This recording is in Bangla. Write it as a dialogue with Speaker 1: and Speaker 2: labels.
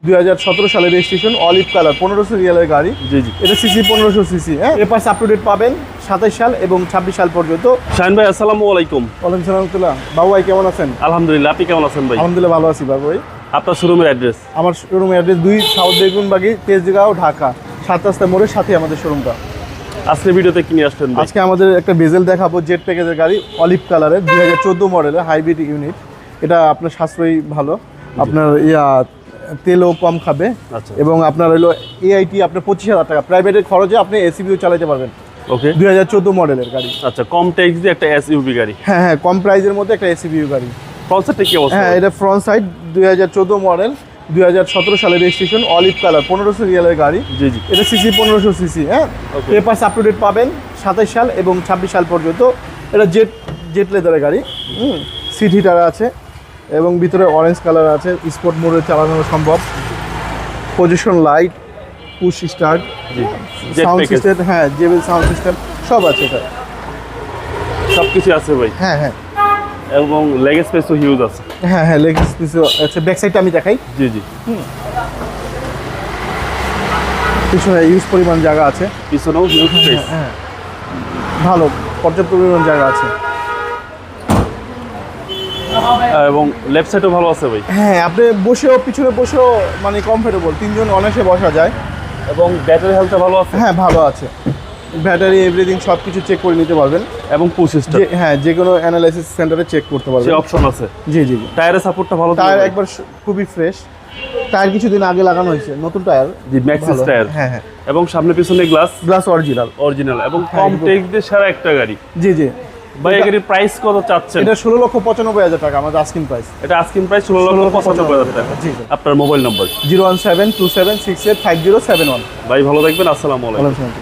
Speaker 1: 2017 সালের রেজিস্ট্রেশন, অলিভ কালার, 1500 রিয়ালের গাড়ি।
Speaker 2: জি জি।
Speaker 1: এটা সিসি 1500 সিসি। হ্যাঁ, পেপারস আপ টু ডেট পাবেন 27 সাল এবং 26 সাল পর্যন্ত।
Speaker 2: শাহিন ভাই আসসালামু আলাইকুম।
Speaker 1: ওয়ালাইকুম সালাম। বাবু ভাই কেমন আছেন?
Speaker 2: আলহামদুলিল্লাহ, আপনি কেমন আছেন ভাই?
Speaker 1: আলহামদুলিল্লাহ ভালো আছি বাবু ভাই।
Speaker 2: আপনার শোরুমের অ্যাড্রেস?
Speaker 1: আমার শোরুমের অ্যাড্রেস 2 সাউথ বেগুনবাগি, তেজগাঁও, ঢাকা 7 রাস্তা মোড়ের সাথে আমাদের শোরুমটা।
Speaker 2: আজকে ভিডিওতে কি নিয়ে আসছেন ভাই?
Speaker 1: আজকে আমাদের একটা বেজেল দেখাবো, জেট প্যাকেজের গাড়ি, অলিভ কালারের 2014 মডেলের হাইব্রিড ইউনিট। এটা আপনার সাশ্রয়ী ভালো, আপনার তেলও কম খাবে।
Speaker 2: আচ্ছা।
Speaker 1: এবং আপনার হলো এআইটি আপনার 25,000 টাকা প্রাইভেটের খরচে আপনি এসিবিও চালাতে পারবেন।
Speaker 2: ওকে।
Speaker 1: 2014 মডেলের গাড়ি।
Speaker 2: আচ্ছা, কম ট্যাক্স দিয়ে একটা এসইউভি গাড়ি।
Speaker 1: হ্যাঁ, কম প্রাইজের মধ্যে একটা এসিবিউ গাড়ি।
Speaker 2: ফ্রন্ট সাইডটা কি অবস্থা?
Speaker 1: হ্যাঁ, এটা ফ্রন্ট সাইড 2014 মডেল, 2017 সালের রেজিস্ট্রেশন, অলিভ কালার, 1500 রিয়ালের গাড়ি।
Speaker 2: জি জি।
Speaker 1: এটা সিসি 1500 সিসি। হ্যাঁ,
Speaker 2: Okay.
Speaker 1: Papers up to date পাবেন 27 সাল এবং 26 সাল পর্যন্ত। এটা জেট লেদারের গাড়ি। সিট হিটার আছে এবং ভিতরে অরেঞ্জ কালার আছে, স্পোর্ট মোডে চালানো সম্ভব। পজিশন লাইট, পুশ স্টার্ট,
Speaker 2: জি। জেট
Speaker 1: সাউন্ড
Speaker 2: প্যাকেজ
Speaker 1: সিস্টেম, হ্যাঁ জেবেল সাউন্ড সিস্টেম সব আছে এটা।
Speaker 2: সবকিছু আছে ভাই।
Speaker 1: হ্যাঁ হ্যাঁ
Speaker 2: এবং লেগ স্পেসও হিউজ আছে।
Speaker 1: হ্যাঁ লেগ স্পেস আছে। ব্যাক সাইডটা আমি দেখাই।
Speaker 2: জি জি।
Speaker 1: পিছনে ইউজ পরিমাণ জায়গা আছে।
Speaker 2: পিছনেও হিউজ স্পেস।
Speaker 1: হ্যাঁ, ভালো পর্যাপ্ত পরিমাণ জায়গা আছে।
Speaker 2: এবং লেফট সাইডও ভালো আছে ভাই।
Speaker 1: হ্যাঁ, আপনি বসেও পিছনে বসেও মানে কমফোর্টেবল, 3 জন অনায়াসে বসা যায়।
Speaker 2: এবং ব্যাটারি হেলথটা ভালো আছে।
Speaker 1: হ্যাঁ, ভালো আছে। ব্যাটারি এভরিথিং সব কিছু চেক করে নিতে পারবেন।
Speaker 2: এবং পুশ স্টার্ট।
Speaker 1: হ্যাঁ, যে কোনো অ্যানালাইসিস সেন্টারে চেক করতে
Speaker 2: যে
Speaker 1: পারবেন।
Speaker 2: অপশন আছে।
Speaker 1: জি জি জি।
Speaker 2: টায়ারের সাপোর্টটা ভালো।
Speaker 1: টায়ার একবার খুবই ফ্রেশ। টায়ার কিছুদিন আগে লাগানো হয়েছে, নতুন টায়ার।
Speaker 2: জি, ম্যাক্সিস
Speaker 1: ভালো।
Speaker 2: টায়ার।
Speaker 1: হ্যাঁ হ্যাঁ,
Speaker 2: এবং সামনে পিছনে গ্লাস
Speaker 1: গ্লাস অরিজিনাল।
Speaker 2: অরিজিনাল এবং
Speaker 1: হ্যাঁ,
Speaker 2: কম
Speaker 1: একদম।
Speaker 2: ট্যাক্স দিয়ে সারা একটা গাড়ি।
Speaker 1: জি জি।
Speaker 2: ভাই, এই গাড়ির প্রাইস কত চাচ্ছেন?
Speaker 1: এটা 16,95,000 টাকা আমাদের আস্কিং প্রাইস।
Speaker 2: এটা আস্কিং প্রাইস 16,95,000 টাকা।
Speaker 1: জি জি।
Speaker 2: আপনার মোবাইল নম্বর?
Speaker 1: 01727685071।
Speaker 2: ভাই ভালো থাকবেন, আসসালামু আলাইকুম।
Speaker 1: ওয়ালাইকুম আসসালাম।